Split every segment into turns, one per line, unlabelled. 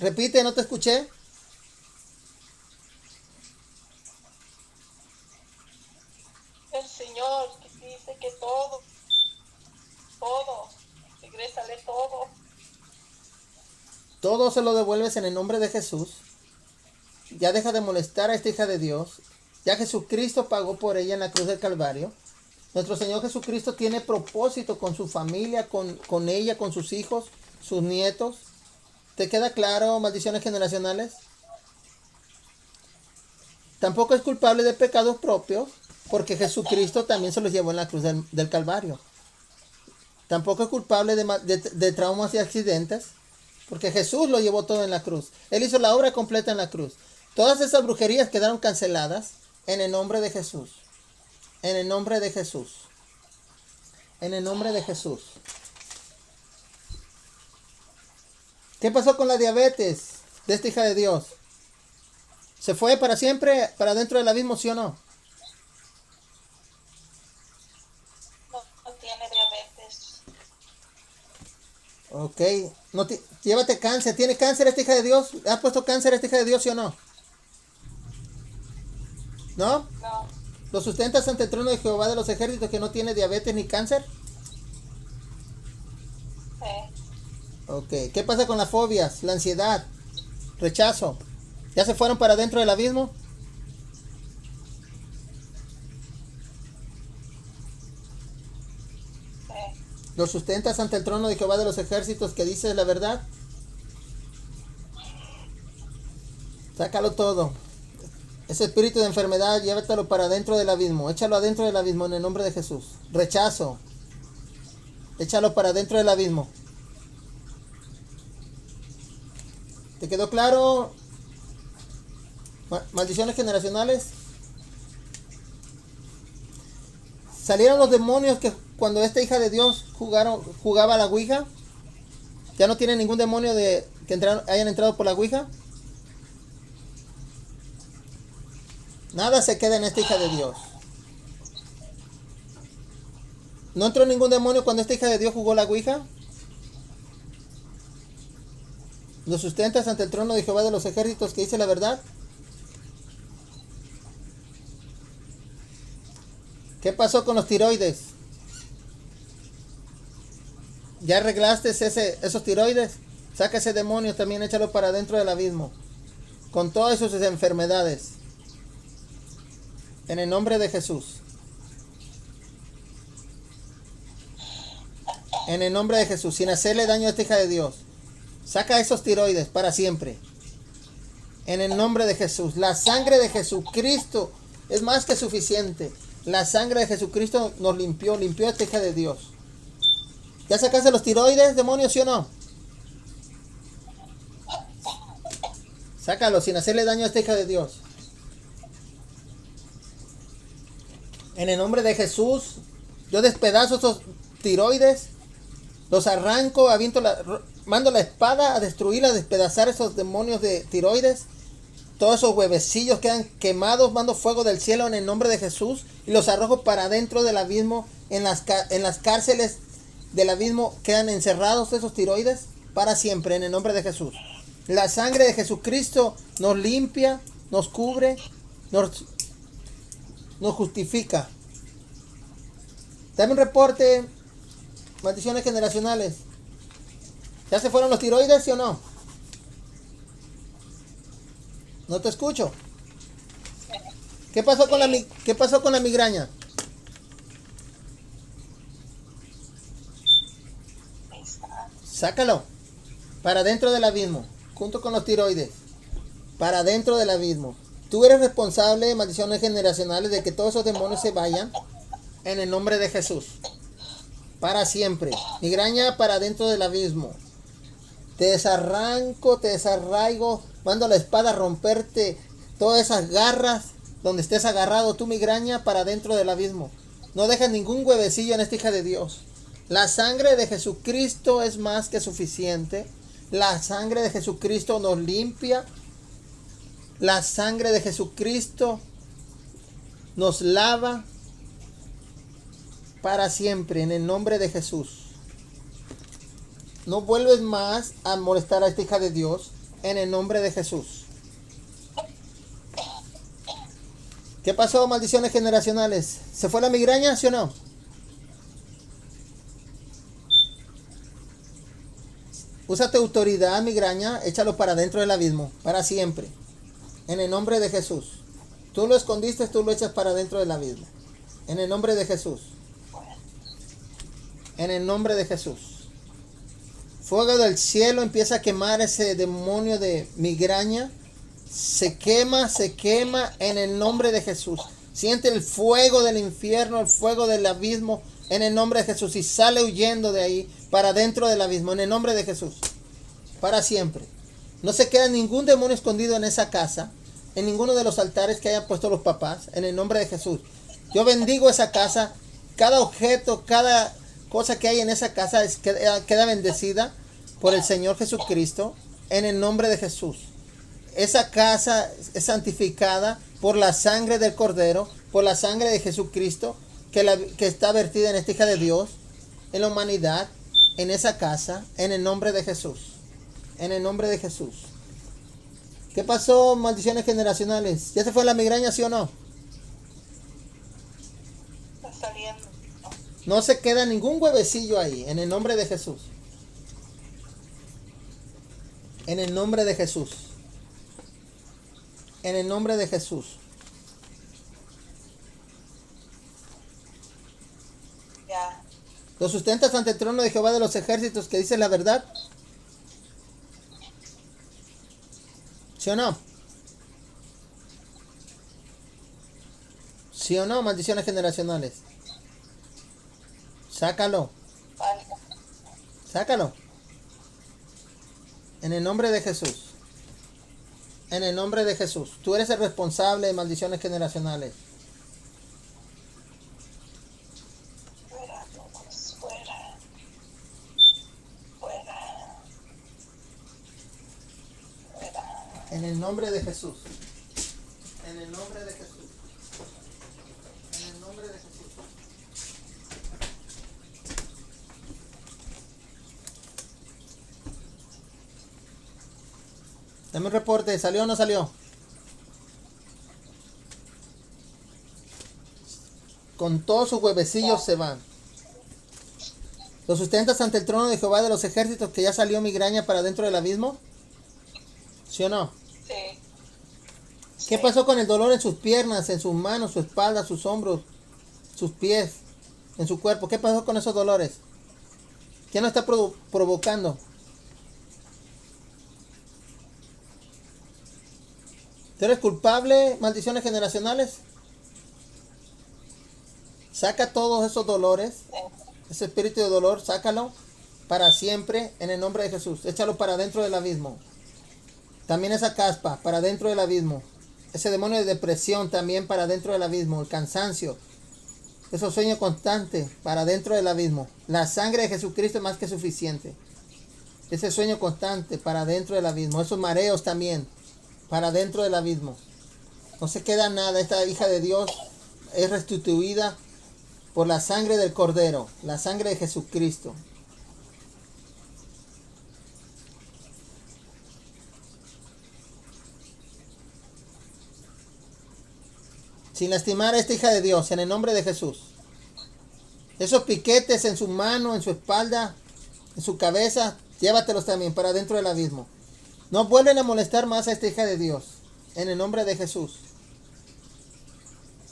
Repite, no te escuché.
El Señor dice que todo, regrésale todo.
Todo se lo devuelves en el nombre de Jesús. Ya deja de molestar a esta hija de Dios. Ya Jesucristo pagó por ella en la cruz del Calvario. Nuestro Señor Jesucristo tiene propósito con su familia, con ella, con sus hijos, sus nietos. ¿Te queda claro, maldiciones generacionales? Tampoco es culpable de pecados propios, porque Jesucristo también se los llevó en la cruz del Calvario. Tampoco es culpable de traumas y accidentes, porque Jesús lo llevó todo en la cruz. Él hizo la obra completa en la cruz. Todas esas brujerías quedaron canceladas en el nombre de Jesús. En el nombre de Jesús. En el nombre de Jesús. ¿Qué pasó con la diabetes de esta hija de Dios? ¿Se fue para siempre, para dentro del abismo, sí o no?
No tiene diabetes.
Ok. No llévate cáncer. ¿Tiene cáncer esta hija de Dios? ¿Ha puesto cáncer esta hija de Dios, sí o no? ¿No?
No.
¿Lo sustentas ante el trono de Jehová de los ejércitos que no tiene diabetes ni cáncer?
Sí.
Ok. ¿Qué pasa con las fobias, la ansiedad, rechazo? ¿Ya se fueron para dentro del abismo?
Sí.
¿Lo sustentas ante el trono de Jehová de los ejércitos que dice la verdad? Sácalo todo. Ese espíritu de enfermedad, llévatelo para dentro del abismo. Échalo adentro del abismo en el nombre de Jesús. Rechazo. Échalo para dentro del abismo. ¿Te quedó claro? Maldiciones generacionales. Salieron los demonios que cuando esta hija de Dios jugaba a la ouija. Ya no tiene ningún demonio hayan entrado por la ouija. Nada se queda en esta hija de Dios. ¿No entró ningún demonio cuando esta hija de Dios jugó la ouija? ¿Lo sustentas ante el trono de Jehová de los ejércitos que dice la verdad? ¿Qué pasó con los tiroides? ¿Ya arreglaste esos tiroides? Saca ese demonio también, échalo para dentro del abismo. Con todas sus enfermedades. En el nombre de Jesús. En el nombre de Jesús. Sin hacerle daño a esta hija de Dios. Saca esos tiroides para siempre. En el nombre de Jesús. La sangre de Jesucristo es más que suficiente. La sangre de Jesucristo nos limpió a esta hija de Dios. ¿Ya sacaste los tiroides, demonios, sí o no? Sácalos sin hacerle daño a esta hija de Dios. En el nombre de Jesús, yo despedazo esos tiroides, los arranco, mando la espada a destruir, a despedazar esos demonios de tiroides. Todos esos huevecillos quedan quemados, mando fuego del cielo en el nombre de Jesús y los arrojo para dentro del abismo. En las cárceles del abismo quedan encerrados esos tiroides para siempre en el nombre de Jesús. La sangre de Jesucristo nos limpia, nos cubre, nos justifica. Dame un reporte, maldiciones generacionales. ¿Ya se fueron los tiroides, sí o no? No te escucho. ¿Qué pasó con la migraña? Sácalo. Para dentro del abismo. Junto con los tiroides. Para dentro del abismo. Tú eres responsable, maldiciones generacionales, de que todos esos demonios se vayan. En el nombre de Jesús. Para siempre. Migraña para dentro del abismo. Te desarranco, te desarraigo. Mando la espada a romperte todas esas garras. Donde estés agarrado tu migraña para dentro del abismo. No dejes ningún huevecillo en esta hija de Dios. La sangre de Jesucristo es más que suficiente. La sangre de Jesucristo nos limpia. La sangre de Jesucristo nos lava para siempre en el nombre de Jesús. No vuelves más a molestar a esta hija de Dios. en el nombre de Jesús. ¿Qué pasó, maldiciones generacionales? ¿Se fue la migraña, sí o no? Usa tu autoridad, migraña, échalo para dentro del abismo, para siempre. En el nombre de Jesús. Tú lo escondiste, tú lo echas para dentro del abismo. En el nombre de Jesús. En el nombre de Jesús. Fuego del cielo empieza a quemar ese demonio de migraña. Se quema en el nombre de Jesús. Siente el fuego del infierno, el fuego del abismo en el nombre de Jesús. Y sale huyendo de ahí para dentro del abismo en el nombre de Jesús. Para siempre. No se queda ningún demonio escondido en esa casa, en ninguno de los altares que hayan puesto los papás, en el nombre de Jesús. Yo bendigo esa casa. Cada objeto, cada cosa que hay en esa casa queda bendecida por el Señor Jesucristo en el nombre de Jesús. Esa casa es santificada por la sangre del Cordero, por la sangre de Jesucristo que está vertida en esta hija de Dios, en la humanidad, en esa casa, en el nombre de Jesús. En el nombre de Jesús. ¿Qué pasó, maldiciones generacionales? ¿Ya se fue la migraña, sí o no?
Está saliendo.
No se queda ningún huevecillo ahí, en el nombre de Jesús. En el nombre de Jesús. En el nombre de Jesús.
Ya.
¿Lo sustentas ante el trono de Jehová de los ejércitos que dice la verdad? ¿Sí o no? ¿Sí o no, maldiciones generacionales? Sácalo.
Vale.
Sácalo. En el nombre de Jesús. En el nombre de Jesús. Tú eres el responsable de maldiciones generacionales.
Fuera, todos, fuera. Fuera. Fuera.
En el nombre de Jesús. En el nombre de Jesús. En el nombre de Jesús. Dame un reporte. ¿Salió o no salió? Con todos sus huevecillos se van. ¿Lo sustentas ante el trono de Jehová de los ejércitos que ya salió migraña para dentro del abismo? ¿Sí o no?
Sí.
¿Qué pasó con el dolor en sus piernas, en sus manos, su espalda, sus hombros, sus pies, en su cuerpo? ¿Qué pasó con esos dolores? ¿Quién lo está provocando? ¿Tú eres culpable, maldiciones generacionales? Saca todos esos dolores, ese espíritu de dolor, sácalo para siempre en el nombre de Jesús. Échalo para dentro del abismo. También esa caspa para dentro del abismo. Ese demonio de depresión también para dentro del abismo. El cansancio, esos sueños constantes para dentro del abismo. La sangre de Jesucristo es más que suficiente. Ese sueño constante para dentro del abismo. Esos mareos también para dentro del abismo. No se queda nada. Esta hija de Dios es restituida por la sangre del Cordero, la sangre de Jesucristo. Sin lastimar a esta hija de Dios, en el nombre de Jesús. Esos piquetes en su mano, en su espalda, en su cabeza, llévatelos también para dentro del abismo. No vuelven a molestar más a esta hija de Dios, en el nombre de Jesús.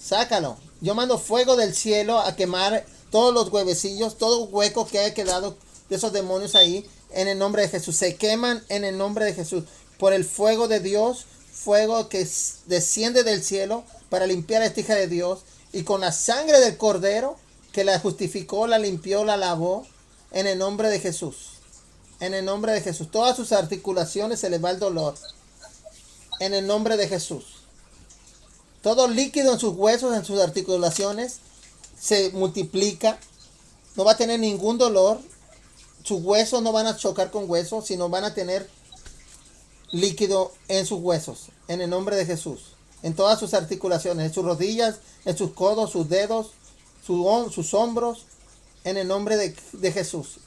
Sácalo. Yo mando fuego del cielo a quemar todos los huevecillos, todo hueco que haya quedado de esos demonios ahí, en el nombre de Jesús. Se queman en el nombre de Jesús. Por el fuego de Dios, fuego que desciende del cielo para limpiar a esta hija de Dios. Y con la sangre del Cordero que la justificó, la limpió, la lavó, en el nombre de Jesús. En el nombre de Jesús. Todas sus articulaciones se les va el dolor. En el nombre de Jesús. Todo líquido en sus huesos, en sus articulaciones, se multiplica. No va a tener ningún dolor. Sus huesos no van a chocar con huesos, sino van a tener líquido en sus huesos. En el nombre de Jesús. En todas sus articulaciones, en sus rodillas, en sus codos, sus dedos, sus hombros. En el nombre de Jesús.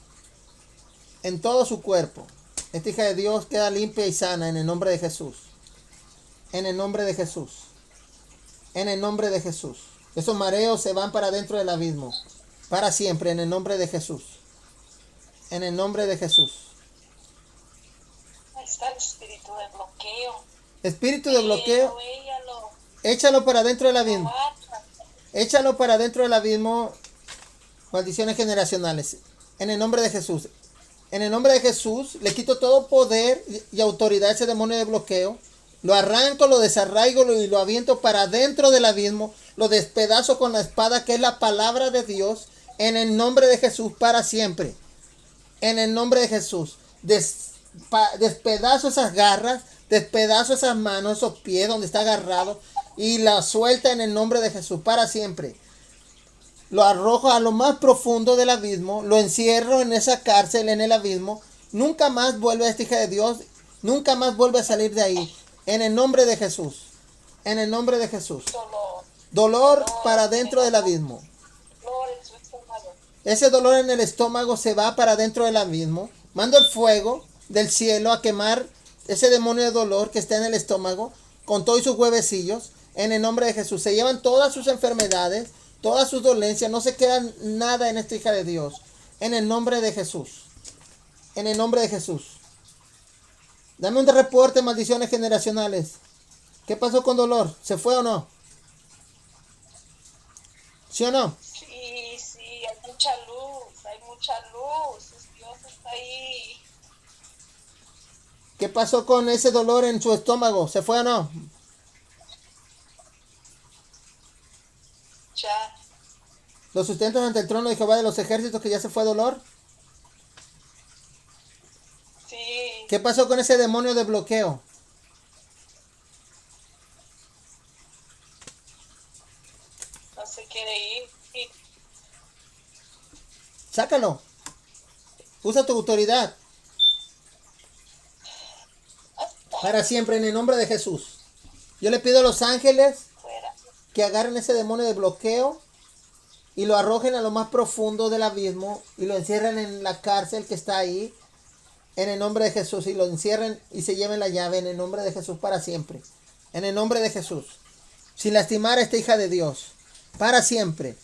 En todo su cuerpo. Esta hija de Dios queda limpia y sana en el nombre de Jesús. En el nombre de Jesús. En el nombre de Jesús. Esos mareos se van para dentro del abismo. Para siempre, en el nombre de Jesús. En el nombre de Jesús.
Ahí está el espíritu de bloqueo.
Espíritu de bloqueo,
Ella lo
échalo para dentro del abismo.
mata.
Échalo para dentro del abismo. Maldiciones generacionales. En el nombre de Jesús. En el nombre de Jesús le quito todo poder y autoridad a ese demonio de bloqueo. Lo arranco, lo desarraigo y lo aviento para dentro del abismo. Lo despedazo con la espada que es la palabra de Dios. En el nombre de Jesús para siempre. En el nombre de Jesús. Despedazo esas garras. Despedazo esas manos, esos pies donde está agarrado. Y la suelta en el nombre de Jesús para siempre. Lo arrojo a lo más profundo del abismo. Lo encierro en esa cárcel, en el abismo. Nunca más vuelve a esta hija de Dios. Nunca más vuelve a salir de ahí. En el nombre de Jesús. En el nombre de Jesús. Dolor para dentro del abismo.
Dolor en su estómago.
Ese dolor en el estómago se va para dentro del abismo. Mando el fuego del cielo a quemar ese demonio de dolor que está en el estómago con todos sus huevecillos. En el nombre de Jesús. Se llevan todas sus enfermedades, todas sus dolencias. No se queda nada en esta hija de Dios. En el nombre de Jesús. En el nombre de Jesús. Dame un reporte, maldiciones generacionales. ¿Qué pasó con dolor? ¿Se fue o no? ¿Sí o no?
Sí, hay mucha luz, hay mucha luz. Dios está ahí.
¿Qué pasó con ese dolor en su estómago? ¿Se fue o no?
Ya,
¿Lo sustentas ante el trono de Jehová de los ejércitos que ya se fue dolor?
sí,
¿Qué pasó con ese demonio de bloqueo?
no se quiere ir. Sí,
Sácalo. Usa tu autoridad. Para siempre, en el nombre de Jesús. Yo le pido a los ángeles
fuera.
que agarren ese demonio de bloqueo y lo arrojen a lo más profundo del abismo y lo encierren en la cárcel que está ahí. En el nombre de Jesús. Y lo encierren y se lleven la llave en el nombre de Jesús para siempre. En el nombre de Jesús. Sin lastimar a esta hija de Dios. Para siempre.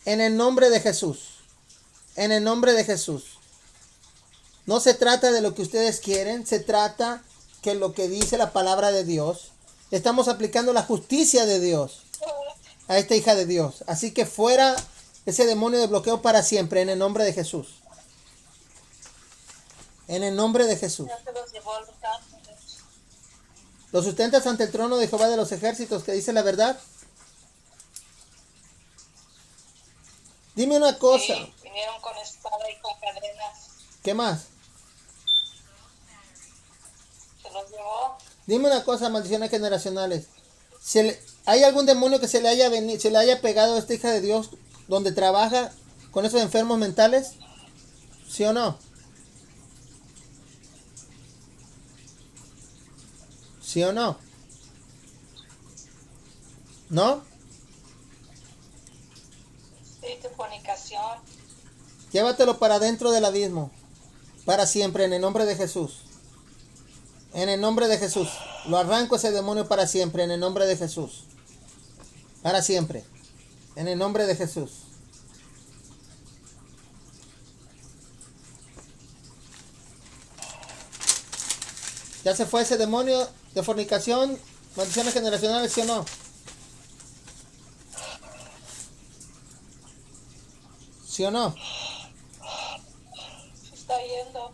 En el nombre de Jesús. En el nombre de Jesús. No se trata de lo que ustedes quieren. Se trata que lo que dice la palabra de Dios. Estamos aplicando la justicia de Dios a esta hija de Dios. Así que fuera ese demonio de bloqueo para siempre. En el nombre de Jesús. En el nombre de Jesús.
Ya se los llevó a los ángeles.
¿Lo sustentas ante el trono de Jehová de los ejércitos que dice la verdad? Dime una cosa.
Sí, vinieron con espada y con cadenas.
¿Qué más?
Se los llevó.
Dime una cosa, maldiciones generacionales. ¿Hay algún demonio que se le haya pegado a esta hija de Dios donde trabaja con esos enfermos mentales? ¿Sí o no? ¿Sí o no? ¿No?
Espíritu de fornicación.
Llévatelo para dentro del abismo. Para siempre, en el nombre de Jesús. En el nombre de Jesús. Lo arranco ese demonio para siempre, en el nombre de Jesús. Para siempre. En el nombre de Jesús. ¿Ya se fue ese demonio de fornicación? Maldiciones generacionales, ¿sí o no? ¿Sí o no?
Se está yendo.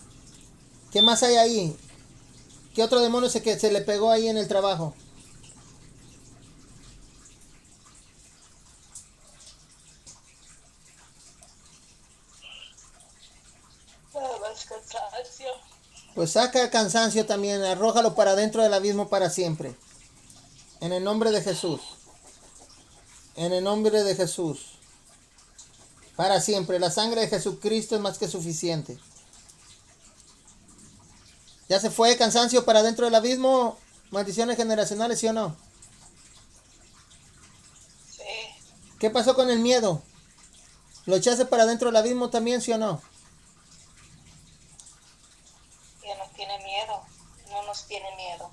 ¿Qué más hay ahí? ¿Qué otro demonio se le pegó ahí en el trabajo?
Es cansancio.
Pues saca el cansancio también, arrójalo para dentro del abismo para siempre. En el nombre de Jesús. En el nombre de Jesús. Para siempre. La sangre de Jesucristo es más que suficiente. ¿Ya se fue el cansancio para dentro del abismo? Maldiciones generacionales, ¿sí o no?
Sí,
¿Qué pasó con el miedo? ¿Lo echaste para dentro del abismo también, sí o no?
ya no nos tiene miedo.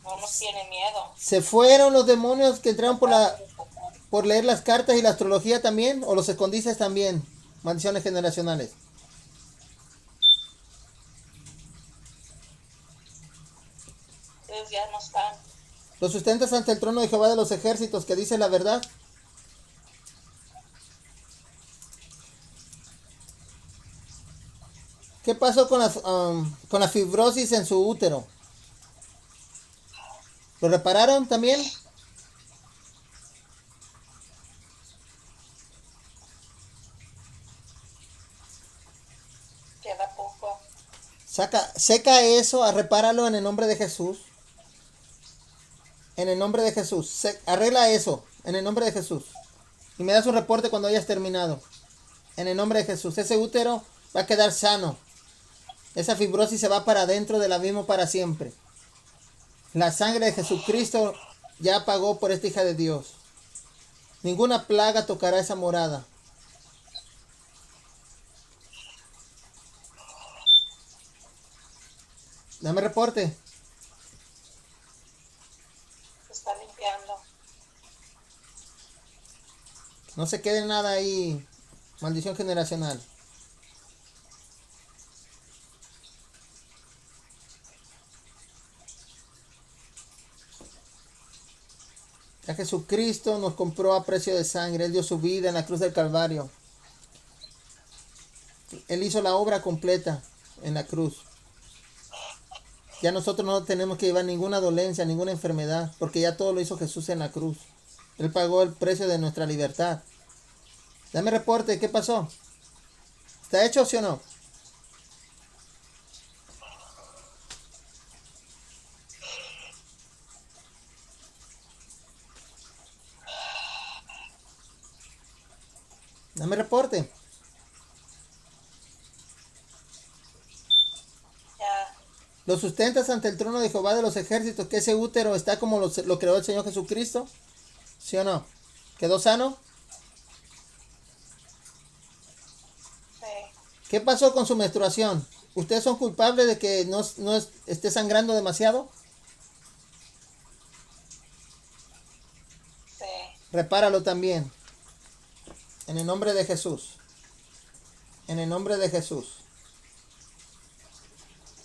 No nos tiene miedo.
¿Se fueron los demonios que entraron por leer las cartas y la astrología también? ¿O los escondices también? Maldiciones generacionales.
Ellos ya no están.
¿Los sustentas ante el trono de Jehová de los ejércitos que dice la verdad? ¿Qué pasó con la fibrosis en su útero? ¿Lo repararon también?
Queda poco.
Seca eso, repáralo en el nombre de Jesús. En el nombre de Jesús. Arregla eso en el nombre de Jesús. Y me das un reporte cuando hayas terminado. En el nombre de Jesús. Ese útero va a quedar sano. Esa fibrosis se va para adentro del abismo para siempre. La sangre de Jesucristo ya pagó por esta hija de Dios. Ninguna plaga tocará esa morada. Dame reporte.
Se está limpiando.
No se quede nada ahí. Maldición generacional. Ya Jesucristo nos compró a precio de sangre. Él dio su vida en la cruz del Calvario. Él hizo la obra completa en la cruz. Ya nosotros no tenemos que llevar ninguna dolencia, ninguna enfermedad, porque ya todo lo hizo Jesús en la cruz. Él pagó el precio de nuestra libertad. Dame reporte, ¿qué pasó? ¿Está hecho, sí o no? Dame reporte.
Ya.
¿Lo sustentas ante el trono de Jehová de los ejércitos? ¿Que ese útero está como lo creó el Señor Jesucristo? ¿Sí o no? ¿Quedó sano?
Sí.
¿Qué pasó con su menstruación? ¿Ustedes son culpables de que no esté sangrando demasiado?
Sí.
Repáralo también. En el nombre de Jesús. En el nombre de Jesús.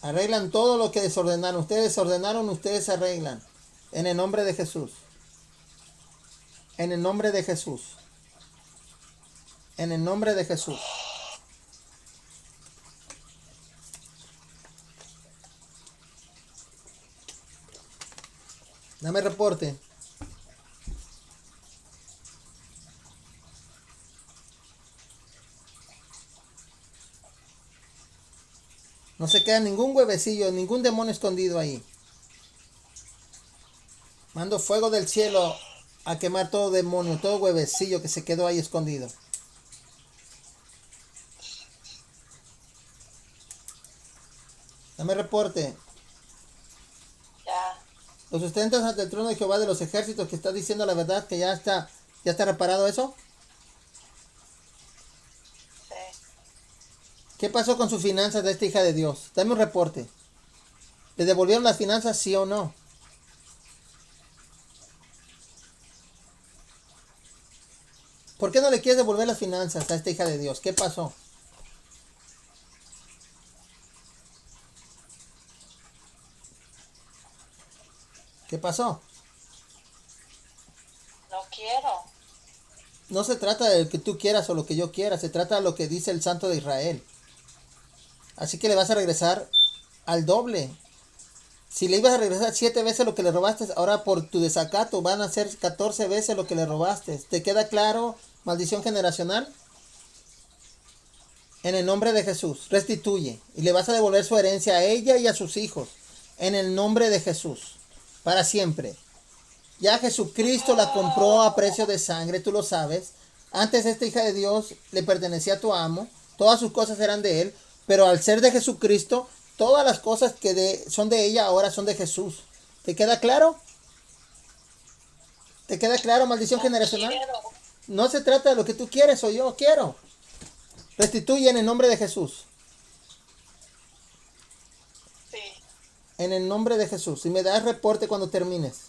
Arreglan todo lo que desordenaron. Ustedes desordenaron, ustedes arreglan. En el nombre de Jesús. En el nombre de Jesús. En el nombre de Jesús. Dame reporte. No se queda ningún huevecillo, ningún demonio escondido ahí. Mando fuego del cielo a quemar todo demonio, todo huevecillo que se quedó ahí escondido. Dame reporte.
Ya.
¿Los sustentas ante el trono de Jehová de los ejércitos que está diciendo la verdad que ya está reparado eso?
Sí.
¿Qué pasó con sus finanzas de esta hija de Dios? Dame un reporte. ¿Le devolvieron las finanzas, sí o no? ¿Por qué no le quieres devolver las finanzas a esta hija de Dios? ¿Qué pasó? ¿Qué pasó?
No quiero.
No se trata de lo que tú quieras o lo que yo quiera, se trata de lo que dice el Santo de Israel. Así que le vas a regresar al doble. Si le ibas a regresar 7 veces lo que le robaste, ahora por tu desacato van a ser 14 veces lo que le robaste. ¿Te queda claro, maldición generacional? En el nombre de Jesús, restituye. Y le vas a devolver su herencia a ella y a sus hijos. En el nombre de Jesús. Para siempre. Ya Jesucristo la compró a precio de sangre, tú lo sabes. Antes esta hija de Dios le pertenecía a tu amo. Todas sus cosas eran de él. Pero al ser de Jesucristo, todas las cosas que son de ella ahora son de Jesús. ¿Te queda claro? ¿Te queda claro, maldición generacional? No se trata de lo que tú quieres o yo quiero. Restituye en el nombre de Jesús. En el nombre de Jesús. Y me das reporte cuando termines.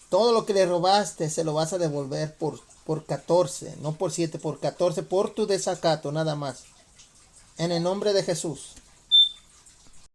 Todo lo que le robaste se lo vas a devolver por 14, no por 7, por 14, por tu desacato, nada más. En el nombre de Jesús.